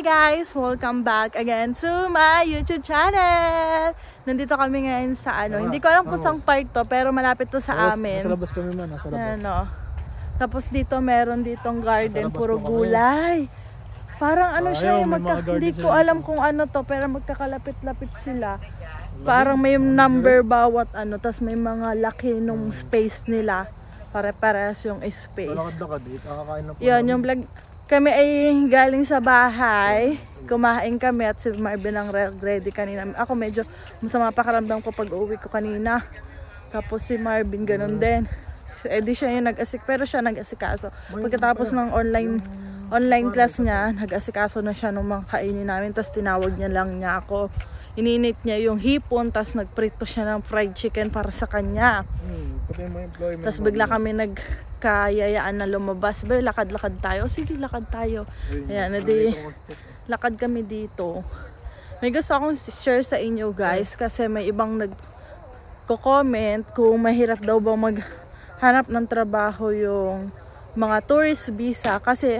Hi guys! Welcome back again to my YouTube channel! Nandito kami ngayon sa hindi ko alam kung saan part to, pero malapit to sa amin. Nasa labas kami man, nasa labas. Tapos dito meron ditong garden, puro gulay. Parang siya, hindi ko alam kung ano to, pero magkakalapit-lapit sila. Parang may number bawat tapos may mga laki nung space nila. Pare-parehas yung space. Lakad-lakad dito, kakakain na po. Yun, yung vlog. Kami ay galing sa bahay, kumain kami at si Marvin ang ready kanina. Ako medyo masama pakiramdam ko pag uwi ko kanina. Tapos si Marvin ganun din. Di siya yung nag-asik, pero siya nag-asikaso. Pagkatapos ng online class niya, nag-asikaso na siya nung mga kainin namin. Tapos tinawag niya lang niya ako. Ininit niya yung hipon, tapos nagprito siya ng fried chicken para sa kanya. Tapos bigla kami nagkayayaan na lumabas. Lakad-lakad tayo. Sige, lakad tayo. Ayan, lakad kami dito. May gusto akong share sa inyo guys, kasi may ibang nagko-comment kung mahirap daw bang maghanap ng trabaho yung mga tourist visa, kasi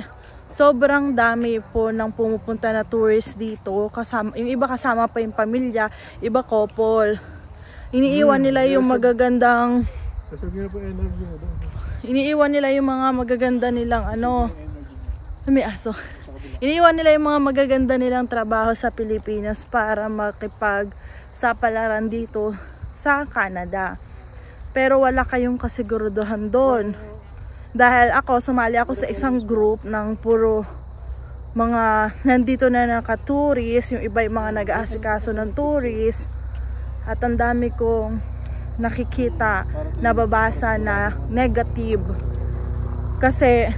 sobrang dami po ng pumupunta na tourist dito. Yung iba kasama pa yung pamilya, iba couple. Iniiwan nila yung magagandang iniiwan nila yung mga magaganda nilang may aso. Iniiwan nila yung mga magaganda nilang trabaho sa Pilipinas para makipagsapalaran dito sa Canada. Pero wala kayong kasiguraduhan doon. Dahil sumali ako sa isang group ng puro mga nandito na naka-tourist, yung iba yung mga nag-aasikaso ng tourist. At ang dami kong nakikita, nababasa na negative. Kasi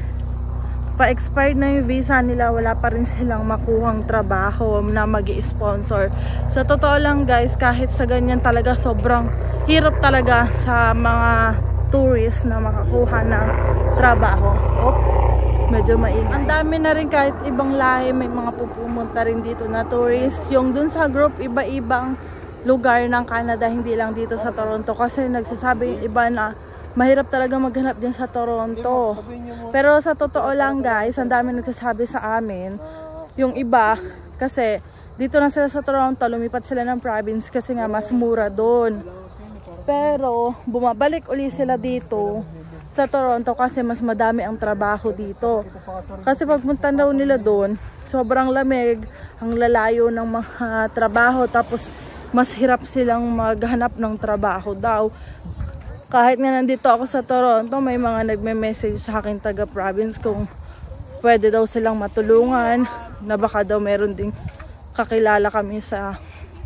pa-expired na yung visa nila, wala pa rin silang makuhang trabaho na mag-i-sponsor. Sa totoo lang guys, kahit sa ganyan talaga, sobrang hirap talaga sa mga tourist na makakuha ng trabaho. Medyo maingay. Ang dami na rin kahit ibang lahi, may mga pupunta rin dito na tourist. Yung dun sa group, iba-ibang lugar ng Canada, hindi lang dito sa Toronto. Kasi nagsasabi yung iba na mahirap talaga maghanap din sa Toronto. Pero sa totoo lang guys, ang dami nagsasabi sa amin. Yung iba, kasi dito na sila sa Toronto, lumipat sila ng province kasi nga mas mura doon. Pero bumabalik uli sila dito sa Toronto kasi mas madami ang trabaho dito. Kasi pagpunta daw nila doon, sobrang lamig, ang lalayo ng mga trabaho, tapos mas hirap silang maghanap ng trabaho daw. Kahit nga nandito ako sa Toronto, may mga nagme-message sa akin taga-province kung pwede daw silang matulungan, na baka daw meron ding kakilala kami sa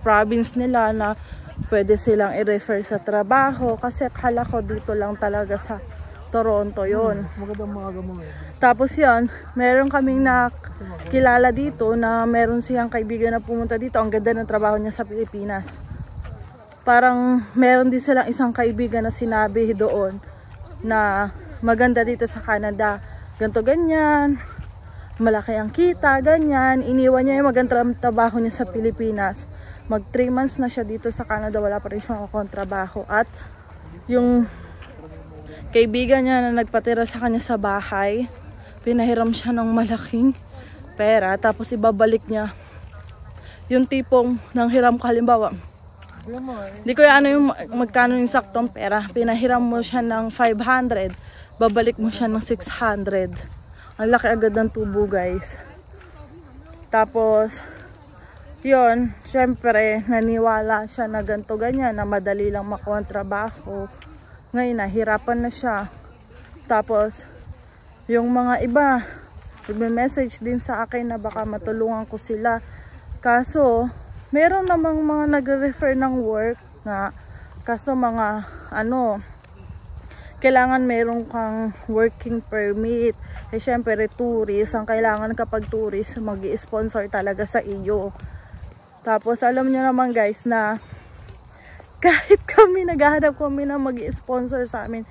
province nila na pwede silang i-refer sa trabaho, kasi akala ko dito lang talaga sa Toronto yon. Tapos yan, meron kaming nakilala dito na meron siyang kaibigan na pumunta dito. Ang ganda ng trabaho niya sa Pilipinas. Parang meron din silang isang kaibigan na sinabi doon na maganda dito sa Canada, ganto ganyan, malaki ang kita, ganyan. Iniwan niya yung magandang trabaho niya sa Pilipinas. Mag 3 months na siya dito sa Canada, wala pa rin siyang kontrabaho. At yung kaibigan niya na nagpatira sa kanya sa bahay, pinahiram siya ng malaking pera, tapos ibabalik niya yung tipong nang hiram ka, halimbawa, hindi ko yung magkano yung saktong pera, pinahiram mo siya ng 500, babalik mo siya ng 600. Ang laki agad ng tubo guys. Tapos yun, syempre naniwala siya na ganto ganyan, na madali lang makuha ang trabaho. Ngayon nahirapan na siya. Tapos yung mga iba nagme-message din sa akin na baka matulungan ko sila. Kaso meron namang mga nagre-refer ng work na, kaso mga kailangan meron kang working permit. Syempre tourist, ang kailangan kapag tourist, mag-i-sponsor talaga sa iyo. Tapos alam niyo naman guys na kahit kami naghahanap kami na mag-i-sponsor sa amin,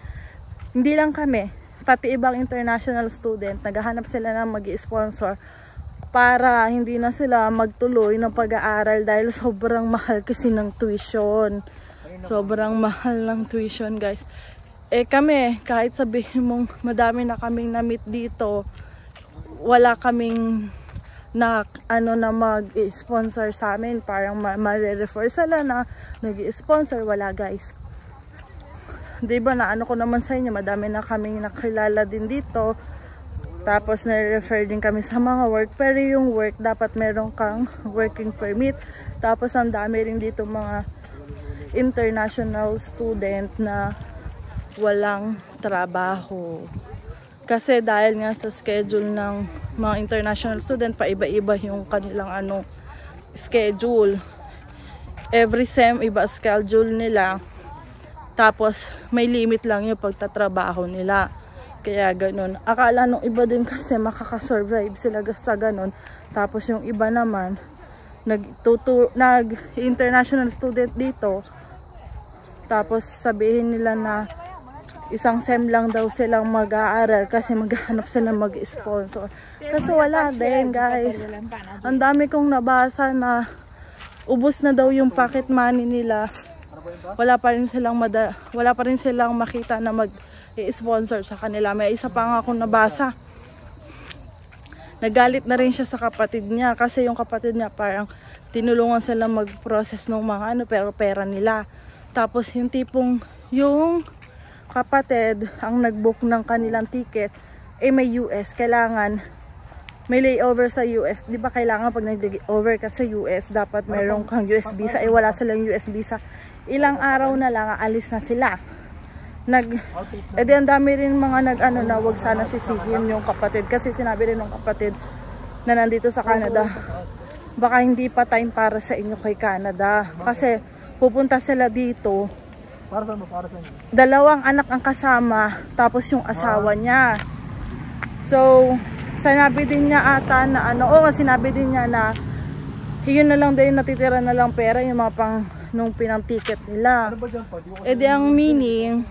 hindi lang kami, pati ibang international student naghahanap sila na mag-i-sponsor para hindi na sila magtuloy ng pag-aaral dahil sobrang mahal kasi ng tuition. Sobrang mahal ng tuition guys. Kami, kahit sabihin mong madami na kaming na-meet dito, wala kaming na na mag-sponsor sa amin, parang ma-refer sila na nag-sponsor. Wala guys. Diba na ko naman sa inyo, madami na kaming nakilala din dito, tapos na-refer din kami sa mga work, pero yung work dapat meron kang working permit. Tapos ang dami rin dito mga international student na walang trabaho. Kasi dahil nga sa schedule ng mga international student, paiba-iba yung kanilang schedule. Every sem, iba schedule nila. Tapos may limit lang yung pagtatrabaho nila. Kaya ganun. Akala nung iba din kasi makakasurvive sila sa ganun. Tapos yung iba naman, nag-international student dito. Tapos sabihin nila na isang sem lang daw silang mag-aaral kasi maghahanap sila mag-sponsor. Kasi wala din guys. Ang dami kong nabasa na ubos na daw yung pocket money nila. Wala pa rin silang makita na mag-sponsor sa kanila. May isa pa nga akong nabasa. Nagalit na rin siya sa kapatid niya kasi yung kapatid niya parang tinulungan sila mag-process ng mga pero pera nila. Tapos yung tipong yung kapatid ang nag-book ng kanilang ticket may US, kailangan may layover sa US. Di ba kailangan pag nag-layover ka sa US dapat mayroon kang US visa, wala silang US visa. Ilang araw na lang aalis na sila. Ang dami rin mga na wag sana sisihin yung kapatid kasi sinabi rin ng kapatid na nandito sa Canada, baka hindi pa time para sa inyo kay Canada kasi pupunta sila dito. Para sa inyo? 2 anak ang kasama, tapos yung asawa niya. So, sinabi din niya ata na sinabi din niya na yun na lang din, natitira na lang pera, yung mga pang nung pinang ticket nila. Di ang meaning,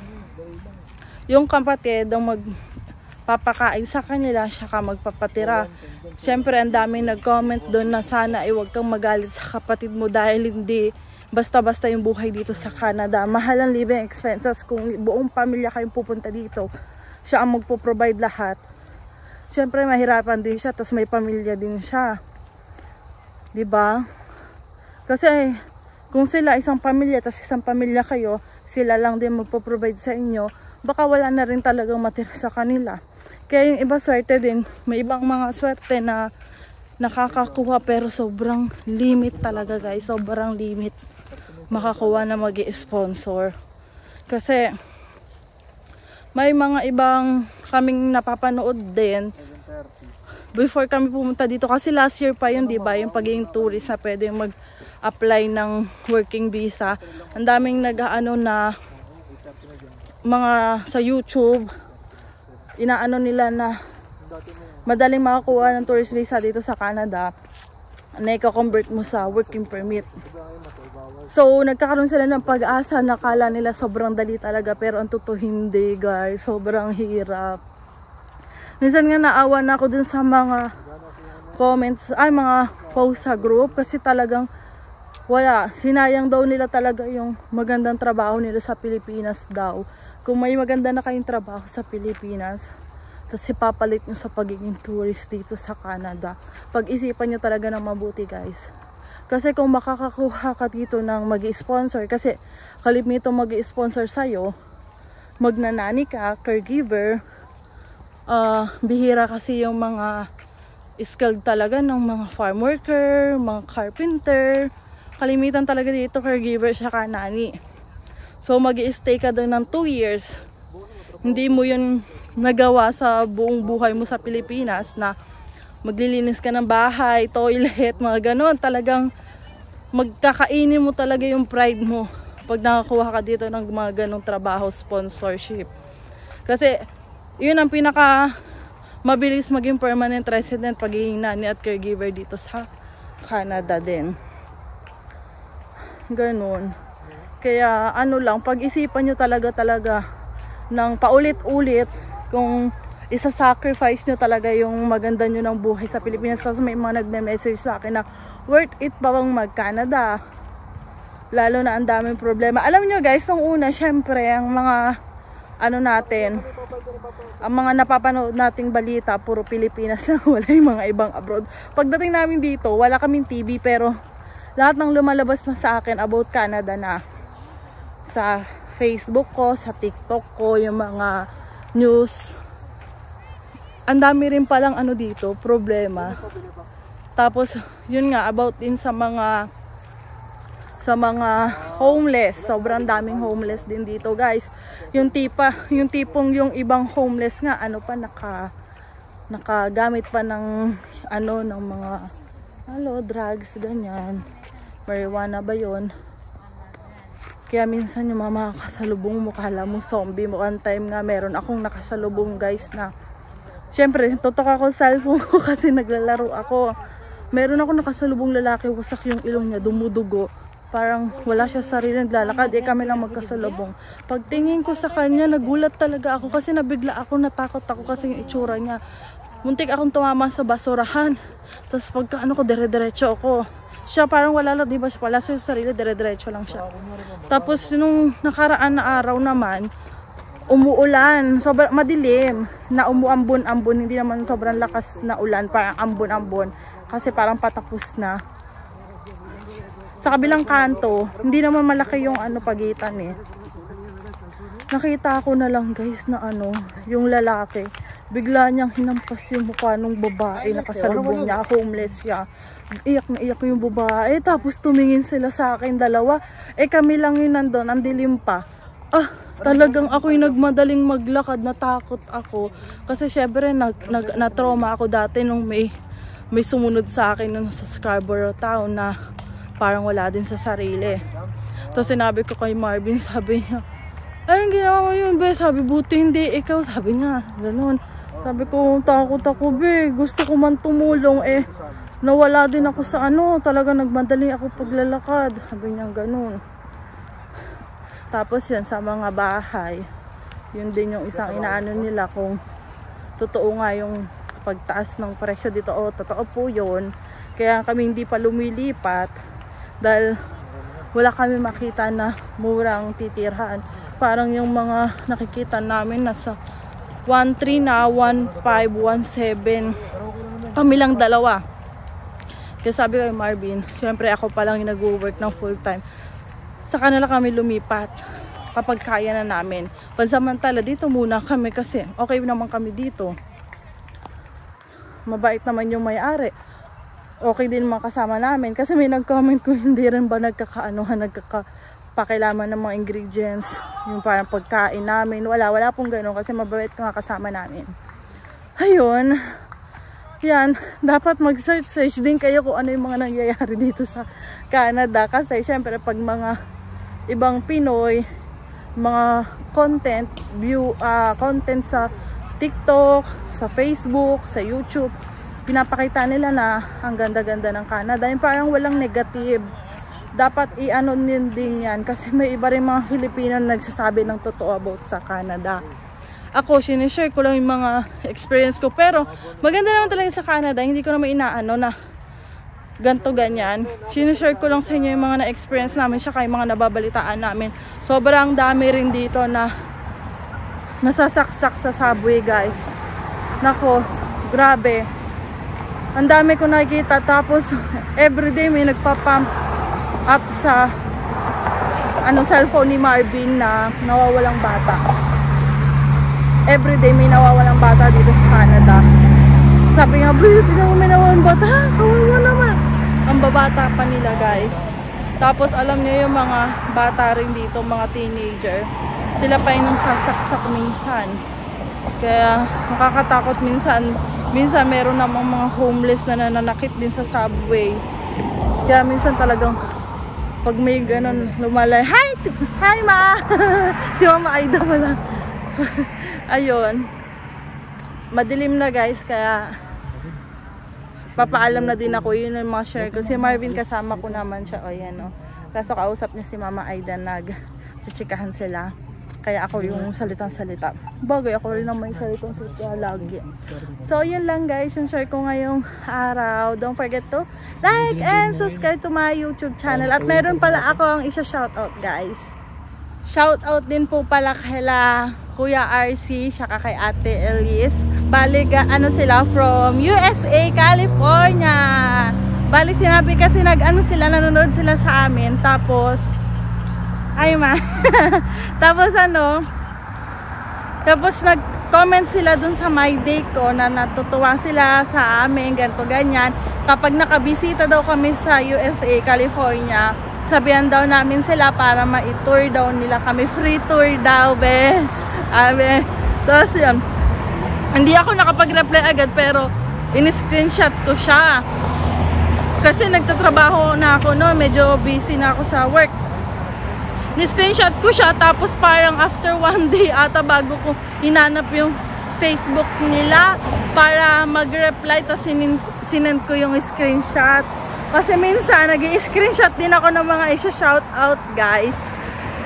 yung kapatid ang magpapakain sa kanila, siya ka magpapatira. Siyempre, ang daming nag-comment doon na sana huwag kang magalit sa kapatid mo dahil hindi basta-basta yung buhay dito sa Canada. Mahal ang living expenses. Kung buong pamilya kayong pupunta dito, siya ang magpo-provide lahat. Siyempre, mahirapan din siya, tapos may pamilya din siya. Diba? Kasi, kung sila isang pamilya, tapos isang pamilya kayo, sila lang din magpo-provide sa inyo, baka wala na rin talagang matira sa kanila. Kaya yung iba swerte din. May ibang mga swerte na nakakakuha pero sobrang limit talaga guys. Sobrang limit makakuha na mag-i-sponsor. Kasi may mga ibang kaming napapanood din before kami pumunta dito. Kasi last year pa yun, diba? Yung pagiging tourist na pwede mag-apply ng working visa. Ang daming na mga sa YouTube, inaano nila na madaling makakuha ng tourist visa dito sa Canada na i-convert mo sa working permit. So, nagkakaroon sila ng pag-asa, nakala nila sobrang dali talaga, pero ang totoo hindi guys, sobrang hirap. Minsan nga naawa na ako dun sa mga comments, mga post sa group, kasi talagang wala, sinayang daw nila talaga yung magandang trabaho nila sa Pilipinas daw. Kung may maganda na kayong trabaho sa Pilipinas, tapos ipapalit nyo sa pagiging tourist dito sa Canada, pag-isipan nyo talaga ng mabuti guys. Kasi kung makakakuha ka dito ng mag-i-sponsor, kasi kalimitan mag-i-sponsor sa'yo, magnanani ka, caregiver, bihira kasi yung mga skilled talaga ng mga farm worker, mga carpenter, kalimitan talaga dito caregiver siya nani. So mag-i-stay ka doon ng 2 years, hindi mo yun nagawa sa buong buhay mo sa Pilipinas na maglilinis ka ng bahay, toilet, mga ganon. Talagang magkakainin mo talaga yung pride mo pag nakakuha ka dito ng mga ganong trabaho, sponsorship. Kasi yun ang pinaka mabilis maging permanent resident, pagiging nanny at caregiver dito sa Canada din. Ganon. Kaya pag-isipan nyo talaga ng paulit-ulit kung isa-sacrifice nyo talaga yung maganda nyo ng buhay sa Pilipinas. Kasi may mga nagme-message sa akin na worth it pa bang mag-Canada? Lalo na ang daming problema. Alam nyo guys, nung una, syempre, ang mga ano natin, ang mga napapanood nating balita, puro Pilipinas lang, wala yung mga ibang abroad. Pagdating namin dito, wala kaming TV, pero lahat ng lumalabas na sa akin about Canada na sa Facebook ko, sa TikTok ko, yung mga news. Ang dami rin palang ano dito, problema. Tapos, yun nga, about din sa mga homeless. Sobrang daming homeless din dito, guys. Yung tipong yung ibang homeless nga, ano pa, nakagamit pa ng ng mga drugs, ganyan. Marijuana ba yun? Kaya minsan yung mga makakasalubong mo, kala mo zombie mo. One time nga, meron akong nakasalubong, guys, na syempre, tutok ako sa cellphone ko kasi naglalaro ako. Meron ako nakasalubong lalaki, wasak yung ilong niya, dumudugo. Parang wala siya sarili, naglalakad. Kami lang magkasalubong. Pagtingin ko sa kanya, nagulat talaga ako kasi nabigla ako, natakot ako kasi yung itsura niya. Muntik akong tumama sa basurahan. Tapos pagka ko, dire-diretso ako. Siya parang wala lang, di ba? Wala sa sarili, dire-diretso lang siya. Tapos nung nakaraan na araw naman, umuulan, sobrang madilim, na umuambon-ambon, hindi naman sobrang lakas na ulan, parang ambon-ambon, kasi parang patapos na. Sa kabilang kanto, hindi naman malaki yung pagitan eh. Nakita ko na lang, guys, na yung lalaki, bigla niyang hinampas yung mukha ng babae, nakasalubong niya, homeless siya. Iyak na iyak yung babae, tapos tumingin sila sa akin dalawa, kami lang yun nandun, ang dilim pa. Talagang ako'y nagmadaling maglakad, natakot ako. Kasi syempre na-trauma ako dati nung may sumunod sa akin nung sa Scarborough Town na parang wala din sa sarili. Tapos sinabi ko kay Marvin, sabi niya, ay, ginawa mo yun, be. Sabi, buti hindi ikaw. Sabi niya, ganun. Sabi ko, takot ako, be. Gusto ko man tumulong, nawala din ako sa talaga nagmadaling ako paglalakad. Sabi niya, ganun. Tapos yun, sa mga bahay, yun din yung isang inaano nila kung totoo nga yung pagtaas ng presyo dito. Totoo po yun. Kaya kami hindi pa lumilipat dahil wala kami makita na murang titirhan. Parang yung mga nakikita namin nasa 1.3 na, 1.5, 1.7. Kami lang dalawa. Kaya sabi ko kay Marvin, syempre ako pa lang yung nag-work ng full time. Sa kanila kami lumipat kapag kaya na namin. Pansamantala dito muna kami kasi okay naman kami dito. Mabait naman yung may-ari. Okay din mga kasama namin kasi may nag-comment ko hindi rin ba nagkakapakilaman ng mga ingredients, yung parang pagkain namin. Wala pong gano'n kasi mabait mga kasama namin. Ayun. Yan, dapat mag-search din kayo kung ano yung mga nangyayari dito sa Canada kasi syempre pag mga ibang Pinoy, mga content sa TikTok, sa Facebook, sa YouTube, pinapakita nila na ang ganda-ganda ng Canada, yung parang walang negative. Dapat din yan kasi may iba rin mga Filipino na nagsasabi ng totoo about sa Canada. Ako, sinishare ko lang yung mga experience ko. Pero, maganda naman talaga sa Canada. Hindi ko naman inaano na ganto ganyan. Sinishare ko lang sa inyo yung mga na-experience namin. Saka yung mga nababalitaan namin. Sobrang dami rin dito na nasasaksak sa subway, guys. Nako, grabe. Ang dami ko nakikita. Tapos, everyday may nagpa-pump up sa cellphone ni Marvin na nawawalang bata. Everyday may nawawalang bata dito sa Canada. Sabi nga, tignan mo may nawawalang bata. Kawawa naman. Ang babata pa nila, guys. Tapos alam niyo yung mga bata rin dito, mga teenager. Sila pa yung sasaksak minsan. Kaya nakakatakot minsan. Minsan meron namang mga homeless na nananakit din sa subway. Kaya minsan talagang pag may ganun lumalay, hi ma! Si Mama Aida wala. Ayun, madilim na, guys, kaya papaalam na din ako. Yun yung mga share ko. Si Marvin kasama ko naman siya. O yan, o. Kaso kausap niya si Mama Aida, nag-chikahan sila. Kaya ako yung salitang-salita. Bagay, ako rin naman yung salitang-salita lagi. So yun lang, guys, yung share ko ngayong araw. Don't forget to like and subscribe to my YouTube channel. At meron pala ako ang isa-shoutout, guys. Shoutout din po pala kaila Kuya RC, saka kay Ate Elise. Bali, ano sila, from USA, California. Bali, sinabi kasi nanonood sila sa amin. Tapos, ay ma. Tapos tapos nag-comment sila dun sa my day ko na natutuwa sila sa amin, ganito ganyan. Kapag nakabisita daw kami sa USA, California, sabihan daw namin sila para ma-tour daw nila kami. Free tour daw, be. Tapos yun, hindi ako nakapag-reply agad pero in-screenshot ko siya. Kasi nagtatrabaho na ako noon, medyo busy na ako sa work. Ni-screenshot ko siya, tapos parang after 1 day ata bago ko hinanap yung Facebook nila para mag-reply, tapos sinend ko yung screenshot. Kasi minsan nag-i-screenshot din ako ng mga isa-shoutout, guys.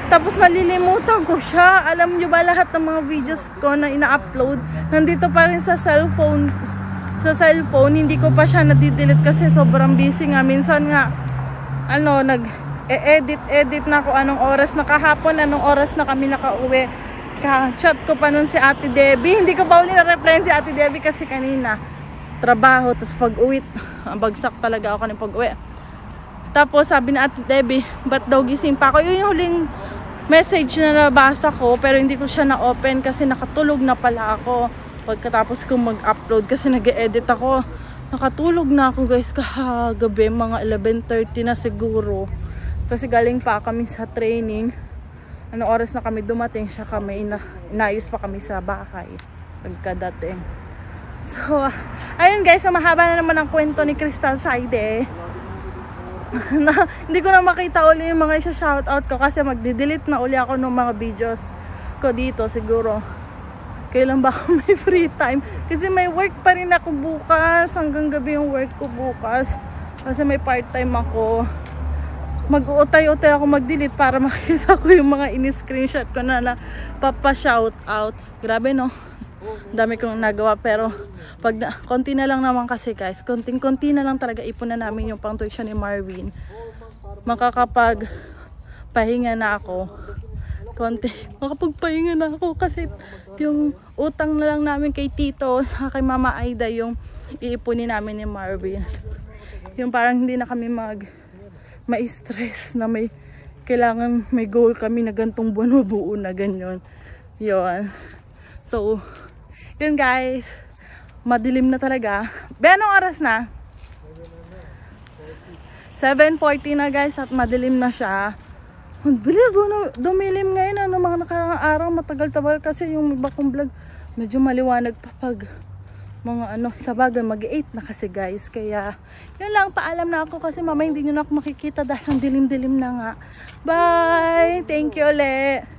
Tapos nalilimutan ko siya. Alam nyo ba, lahat ng mga videos ko na ina-upload nandito pa rin sa cellphone. Hindi ko pa siya nadidelete kasi sobrang busy nga. Minsan nga nag-edit na ako anong oras na kahapon, anong oras na kami nakauwi. Ka-chat ko pa nun si Ate Debbie. Hindi ko pa uli na-reply si Ate Debbie kasi kanina trabaho, tapos pag-uwi bagsak talaga ako ng pag-uwi. Tapos sabi ni Ate Debbie, ba't daw gising pa ako? Yun yung huling message na nabasa ko, pero hindi ko siya na-open kasi nakatulog na pala ako pagkatapos ko mag-upload kasi nag-edit ako. Nakatulog na ako, guys, kahagabi, mga 11:30 na siguro. Kasi galing pa kami sa training. Anong oras na kami dumating, siya kami inayos pa kami sa bahay pagkadating. So, ayun guys, so mahaba na naman ang kwento ni Crystal Saide. Hindi ko na makita uli yung mga isa-shoutout ko kasi magdi-delete na uli ako ng mga videos ko dito siguro. Kailan ba ako may free time? Kasi may work pa rin ako bukas. Hanggang gabi yung work ko bukas. Kasi may part-time ako. Mag-uutay-utay ako mag-delete para makita ko yung mga in-screenshot ko na papa-shoutout. Grabe, no? Dami kong nagawa, pero konti na lang naman kasi, guys. Konting-konti na lang talaga ipon na namin yung pang tuition ni Marvin. Makakapag-pahinga na ako. Makapagpahinga na ako kasi yung utang na lang namin kay Tito, kay Mama Aida, yung iipunin namin ni Marvin. Yung parang hindi na kami ma-stress na kailangan may goal kami na gantong buwan mabuo na ganyan. Yun. So, yun guys. Madilim na talaga. Anong oras na? 7:40 na, guys, at madilim na siya. Ang bilis, dumilim ngayon, mga nakarang araw, matagal-tagal kasi yung iba kong vlog medyo maliwanag pa pag mga sa bagay, mag-8 na kasi, guys. Kaya yun lang, paalam na ako kasi mamaya hindi nyo na ako makikita dahil ang dilim-dilim na nga. Bye! Thank you ulit!